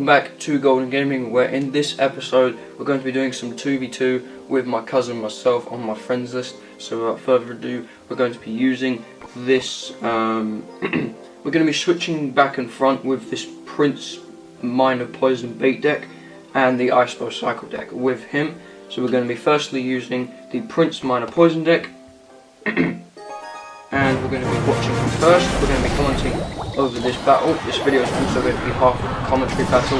welcome back to Golden Gaming, where in this episode we're going to be doing some 2v2 with my cousin and myself on my friends list. So without further ado, we're going to be using this, we're going to be switching back and front with this Prince Minor Poison bait deck and the Ice Bow Cycle deck with him. So we're going to be firstly using the Prince Minor Poison deck and we're going to be watching him first. We're going to be commenting over this battle. This video is also going to be half a commentary battle.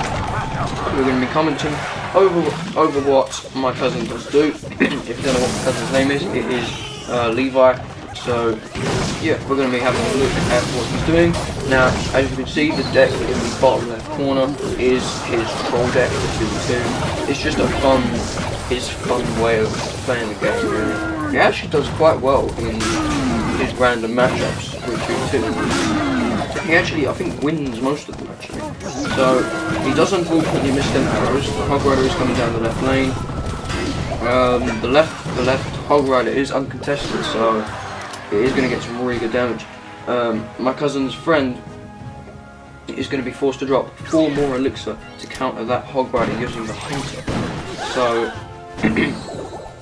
We're going to be commenting over what my cousin does do. If you don't know what my cousin's name is, it is Levi. So yeah, we're going to be having a look at what he's doing. Now, as you can see, the deck in the bottom left corner is his troll deck for 2v2. It's just a fun way of playing the game, really. He actually does quite well in his random matchups with 2v2. He actually, I think, wins most of them actually. So he does unfortunately miss them arrows. The Hog Rider is coming down the left lane. The left Hog Rider is uncontested, so it is going to get some really good damage. My cousin's friend is going to be forced to drop 4 more elixir to counter that Hog Rider using the Hunter. So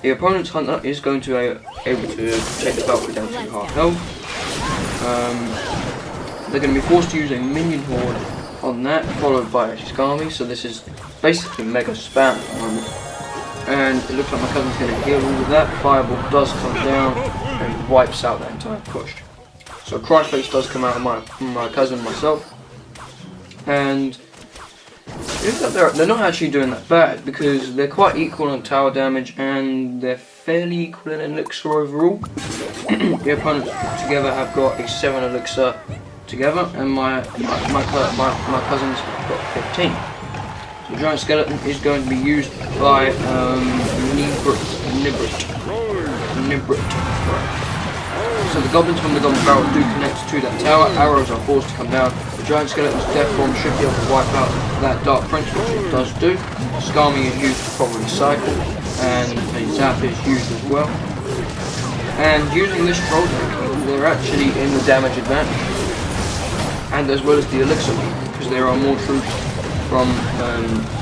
the opponent's Hunter is going to be able to take the Valkyrie down to half health. They're going to be forced to use a minion horde on that, followed by a Skami, so this is basically mega spam at the moment. And it looks like my cousin's going to heal all of that. Fireball does come down and wipes out that entire push. So Christface does come out of my cousin and myself. And they're not actually doing that bad, because they're quite equal on tower damage and they're fairly equal in elixir overall. The opponents together have got a 7 elixir together, and my cousin's got 15. So Giant Skeleton is going to be used by Nibrit. So the goblins from the Goblin Barrel do connect to that tower. Arrows are forced to come down. The Giant Skeleton's Death Bomb should be able to wipe out that Dark Prince, which it does do. Skami is used to probably cycle, and a Zap is used as well. And using this troll deck, they're actually in the damage advantage, and as well as the elixir, because there are more troops from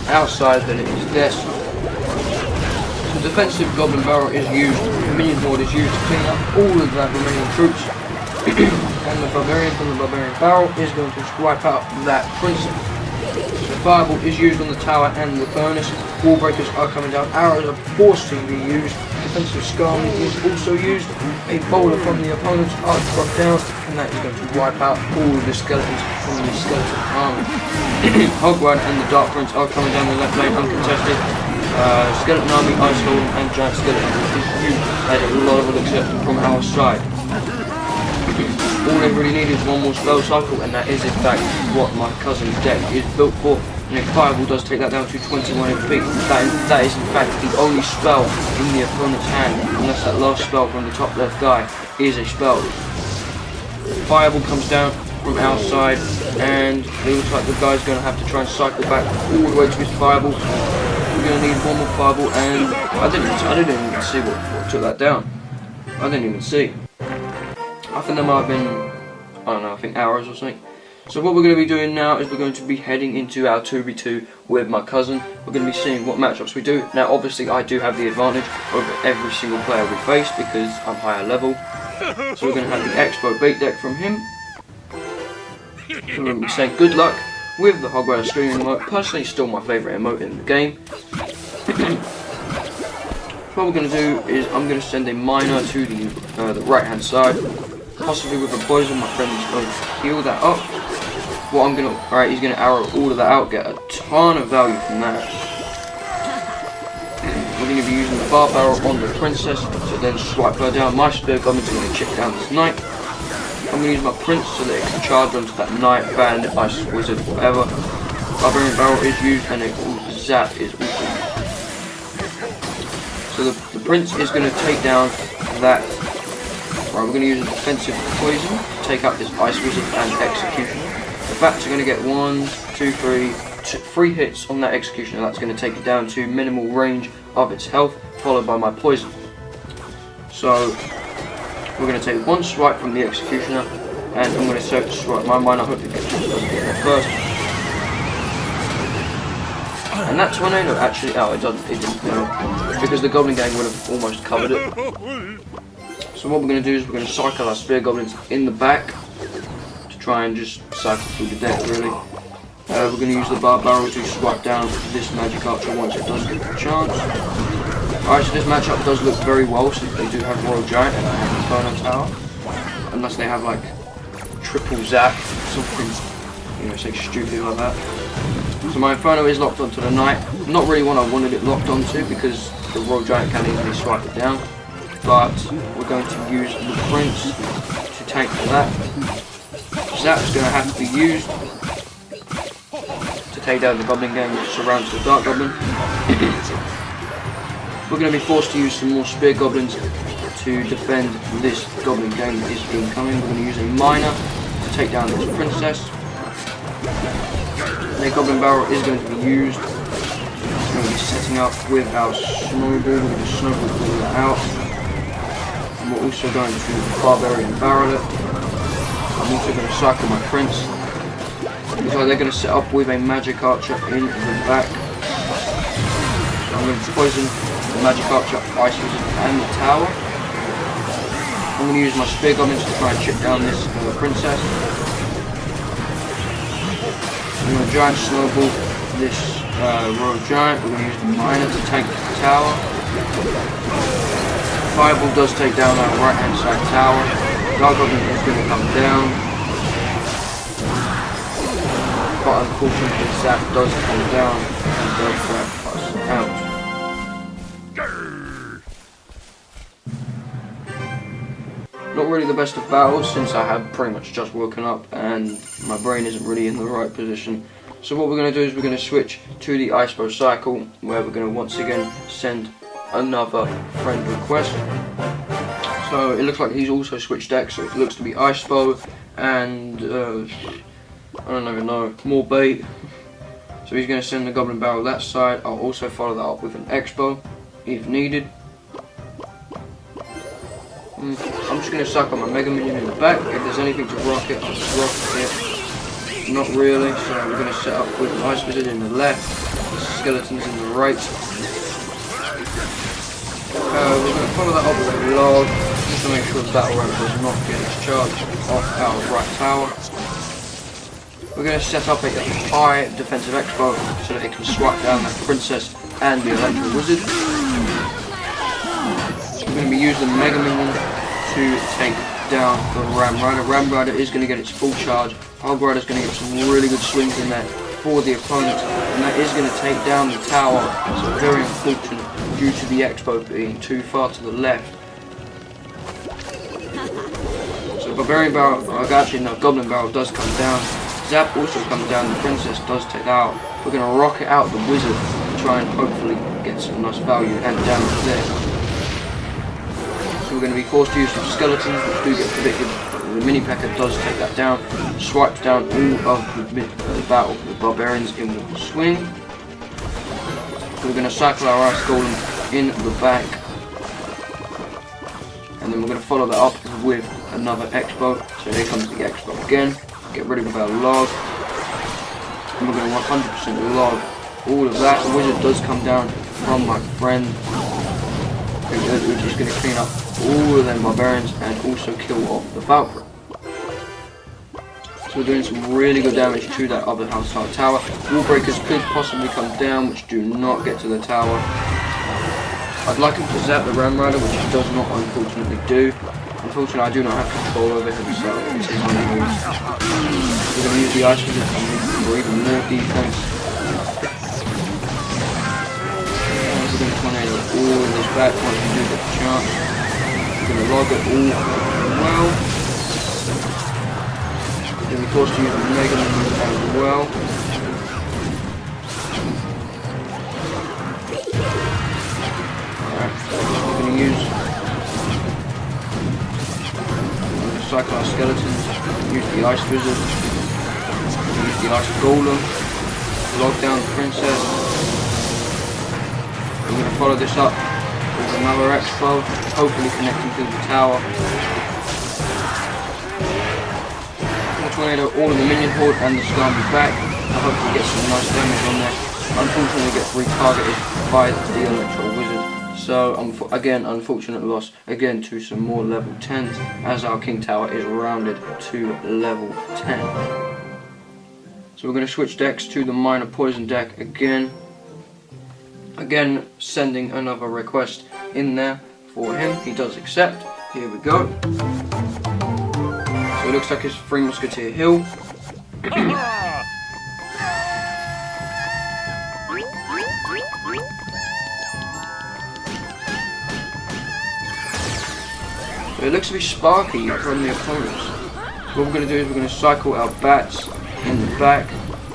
outside than it is theirs. The defensive Goblin Barrel is used, the minion horde is used to clean up all of that remaining troops, and the Barbarian from the Barbarian Barrel is going to wipe out that Prince. The Fireball is used on the tower and the furnace. Wall breakers are coming down, arrows are forced to be used. Defensive Skami is also used. A boulder from the opponent's are dropped down, and that is going to wipe out all of the skeletons from the skeleton army. Hog Rider and the Dark Prince are coming down the left lane uncontested. Skeleton army, Ice Golem and Giant Skeleton is used. They had a lot of elixir from our side. All they really need is one more spell cycle, and that is in fact what my cousin's deck is built for. And if Fireball does take that down to 21 MP, that is in fact the only spell in the opponent's hand, unless that last spell from the top left guy is a spell. Fireball comes down from our side, and it looks like the guy's going to have to try and cycle back all the way to his Fireball. We're going to need one more Fireball, and I didn't even see what took that down. I didn't even see. I think there might have been, I don't know, I think arrows or something. So what we're going to be doing now is we're going to be heading into our 2v2 with my cousin. We're going to be seeing what matchups we do. Now obviously I do have the advantage over every single player we face because I'm higher level. So we're going to have the Expo bait deck from him. So we're going to be saying good luck with the Hog Rider streaming emote. Personally, still my favourite emote in the game. What we're going to do is I'm going to send a miner to the right hand side, possibly with a poison. My friend is going to heal that up. What I'm going to, alright, he's going to arrow all of that out, get a ton of value from that. We're going to be using the bar barrel on the princess to then swipe her down. My spear goblin's going to chip down this knight. I'm going to use my prince so that it can charge onto that knight, bandit, ice wizard, whatever. Barbarian barrel is used, and a zap is also used. So the prince is going to take down that. Right, we're going to use a defensive poison to take out this ice wizard and executioner. The bats are going to get 3 hits on that executioner. That's going to take it down to minimal range of its health, followed by my poison. So we're going to take 1 swipe from the executioner, and I'm going to swipe my miner. Hopefully get there first. And that tornado actually, oh, it didn't know, because the goblin gang would have almost covered it. So what we're going to do is we're going to cycle our spear goblins in the back to try and just cycle through the deck, really. We're going to use the bar barrel to swipe down this magic archer once it does get the chance. Alright, so this matchup does look very well since they do have Royal Giant and I have Inferno Tower. Unless they have like triple zap, something, you know, say stupid like that. So my Inferno is locked onto the Knight. Not really one I wanted it locked onto because the Royal Giant can easily swipe it down. But we're going to use the Prince to take that. Zap's going to have to be used to take down the Goblin gang which surrounds the Dark Goblin. We're going to be forced to use some more Spear Goblins to defend this Goblin gang that is incoming. We're going to use a Miner to take down this Princess. The Goblin Barrel is going to be used. We're going to be setting up with our Snowball. We're going to Snowball all that out. And we're also going to Barbarian Barrel it. I'm also going to cycle my Prince. Looks like they're going to set up with a Magic Archer in the back. So I'm going to poison the Magic Archer, Ice Wizard and the Tower. I'm going to use my Spear Goblins to try and chip down this Princess. I'm going to Giant Snowball this Royal Giant. We're going to use the Miner to tank the tower. Fireball does take down our right hand side tower. Dark Goblin is going to come down. But unfortunately Zap does come down and does grab us out. Not really the best of battles since I have pretty much just woken up and my brain isn't really in the right position. So what we're going to do is we're going to switch to the Ice Bow cycle where we're going to once again send another friend request. So it looks like he's also switched decks, so it looks to be Ice Bow and I don't even know, more bait. So he's going to send the Goblin Barrel that side. I'll also follow that up with an X-Bow if needed. I'm just going to suck on my Mega Minion in the back. If there's anything to rock it, I'll just rock it. Not really, so we're going to set up with an Ice Wizard in the left, Skeletons in the right. We're going to follow that up with a log, just to make sure the Battle Ram does not get its charge off our right tower. We're going to set up a high defensive X-Bow so that it can swipe down that Princess and the Electro Wizard. We're going to be using the Mega Minion to take down the Ram Rider. Ram Rider is going to get its full charge. Hog Rider is going to get some really good swings in there for the opponent, and that is going to take down the tower. So very unfortunate due to the X-Bow being too far to the left. So Barbarian Barrel, actually no, Goblin Barrel does come down. Zap also comes down, the Princess does take out. We're going to rocket out the Wizard to try and hopefully get some nice value and damage there. So we're going to be forced to use some Skeletons which do get predicted. The Mini Packer does take that down, swipes down all of the battle with Barbarians in the swing. So we're going to cycle our Ice Golem in the back. And then we're going to follow that up with another X-Bow. So here comes the X-Bow again. Get ready with our log. And we're going to 100% log all of that. The Wizard does come down from my friend, which is going to clean up all of them Barbarians and also kill off the Valkyrie. So we're doing some really good damage to that other hostile tower. Wall breakers could possibly come down, which do not get to the tower. I'd like him to zap the Ram Rider, which he does not unfortunately do. Unfortunately, I do not have control over him, so it's his own moves. We're going to use the Ice Wizard for even more defense. We're going to tornado all of this back once we do get the chance. We're going to log it all well. We're going to be forced to use the Mega Minion as well. Alright, we're going to use cycle our Skeletons, use the Ice Wizard, use the Ice Golem, log down the Princess. We're going to follow this up with another X-Bow, hopefully connecting to the tower. I'm going to tornado all of the Minion Horde and the Skirmy back. I hope we get some nice damage on there unfortunately gets retargeted by the Electro Wizard. So again, unfortunate loss again to some more level 10s as our King Tower is rounded to level 10. So we're going to switch decks to the Minor Poison deck again. Again, sending another request in there for him. He does accept. Here we go. So it looks like it's 3 Musketeer Hill. So it looks to be Sparky from the opponents. So what we're going to do is we're going to cycle our bats in the back,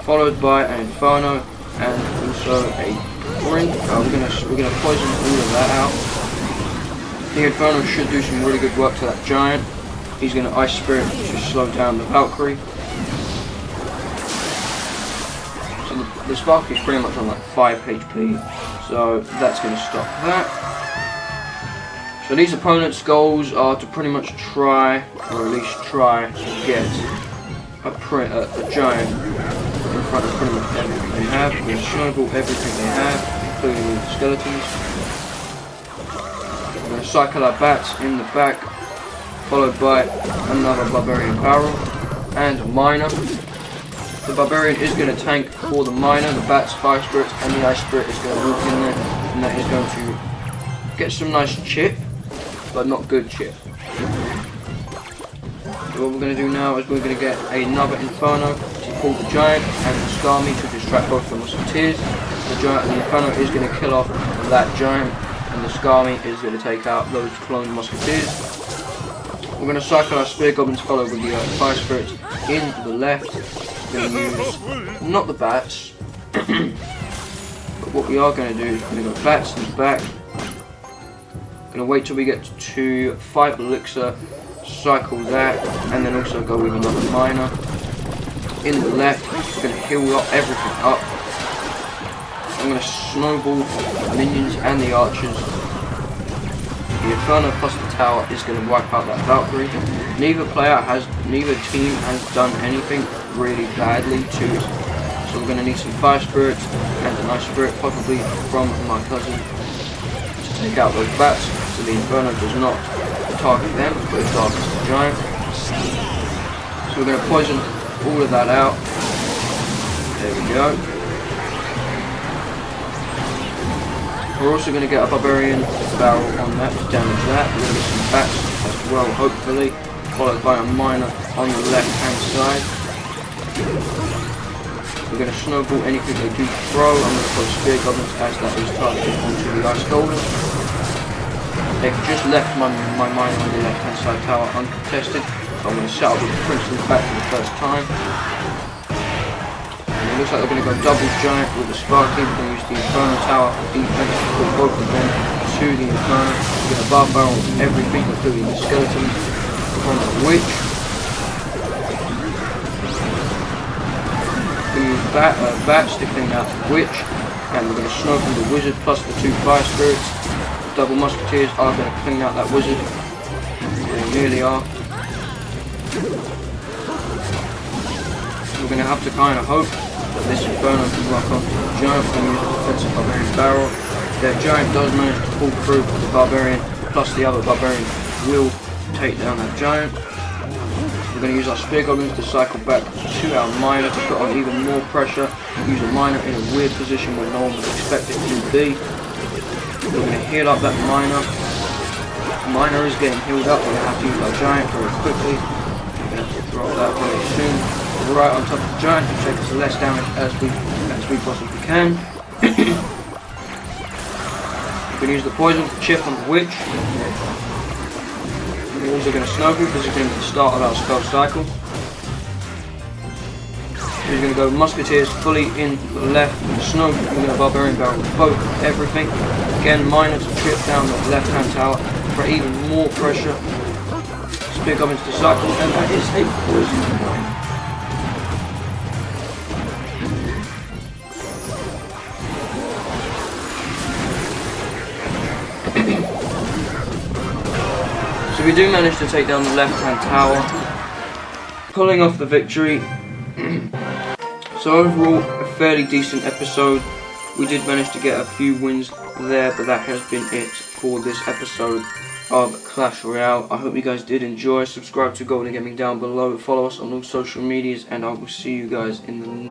followed by an Inferno and also a Brink. We're going to poison all of that out. The Inferno should do some really good work to that Giant. He's going to Ice Spirit to slow down the Valkyrie. So the Sparky is pretty much on like 5 HP, so that's going to stop that. So these opponents' goals are to pretty much try, or at least try, to get a Giant in front of pretty much everything they have. We're going to snowball everything they have, including the skeletons. We're going to cycle our bats in the back, followed by another Barbarian Barrel and a Miner. The Barbarian is going to tank for the Miner, the Bat's Fire Spirits, and the Ice Spirit is going to walk in there, and that is going to get some nice chip, but not good chip. So what we're going to do now is we're going to get another Inferno to pull the Giant and the Starmie to distract both the Musketeers. The Giant and the Inferno is going to kill off that Giant, and the Starmie is going to take out those cloned Musketeers. We're going to cycle our Spear Goblins, followed with the Fire Spirits in the left. We're going to use not the Bats, but what we are going to do is we're going to go Bats in the back. We're going to wait till we get to 5 Elixir, cycle that, and then also go with another Miner. In the left, we're going to heal everything up. I'm going to snowball the minions and the archers. The Inferno plus the tower is going to wipe out that Valkyrie. Neither team has done anything really badly to it. So we're going to need some Fire Spirits and an Ice Spirit, possibly from my cousin, to take out those bats. So the Inferno does not target them, but it targets the Giant. So we're going to poison all of that out. There we go. We're also going to get a Barbarian Barrel on that to damage that. We're going to get some bats as well, hopefully, followed by a Miner on the left hand side. We're going to snowball anything they do throw. I'm going to throw Spear Goblins as that is targeted onto the Ice Golem. They've just left my Miner on the left hand side tower uncontested, so I'm going to set up with the Princeton's back for the first time. And it looks like they're going to go double Giant with the Sparky. We're going to use the Inferno Tower for defense to put both of them to the Inferno. We're going to Bar Barrel everything, including the skeletons from the Witch. We're going to use Bats to clean out the Witch, and we're going to snowball the Wizard plus the 2 Fire Spirits. Double Musketeers are going to clean out that Wizard. They nearly are. We're going to have to kind of hope that this Inferno can rock onto the Giant. We're going to use the defensive Barbarian Barrel. Their Giant does manage to pull through the Barbarian, plus the other Barbarian will take down that Giant. We're going to use our Spear Goblins to cycle back to our Miner to put on even more pressure. Use a Miner in a weird position where no one would expect it to be. We're going to heal up that Miner. Miner is getting healed up. We're going to have to use our Giant very quickly. We're going to have to throw that very soon. Right on top of the Giant to take as less damage as we possibly can. We can use the poison to chip on the Witch. We're also going to snowball because it's going to be the start of our spell cycle. We're going to go Musketeers fully in the left, snowball, we're going to Barbarian Barrel both everything. Again, Miner to trip down the left hand tower for even more pressure. Spear Goblins to cycle, and that is a poison point. So we do manage to take down the left hand tower, pulling off the victory. So overall, a fairly decent episode. We did manage to get a few wins there, but that has been it for this episode of Clash Royale. I hope you guys did enjoy. Subscribe to Golden Gaming down below. Follow us on all social medias, and I will see you guys in the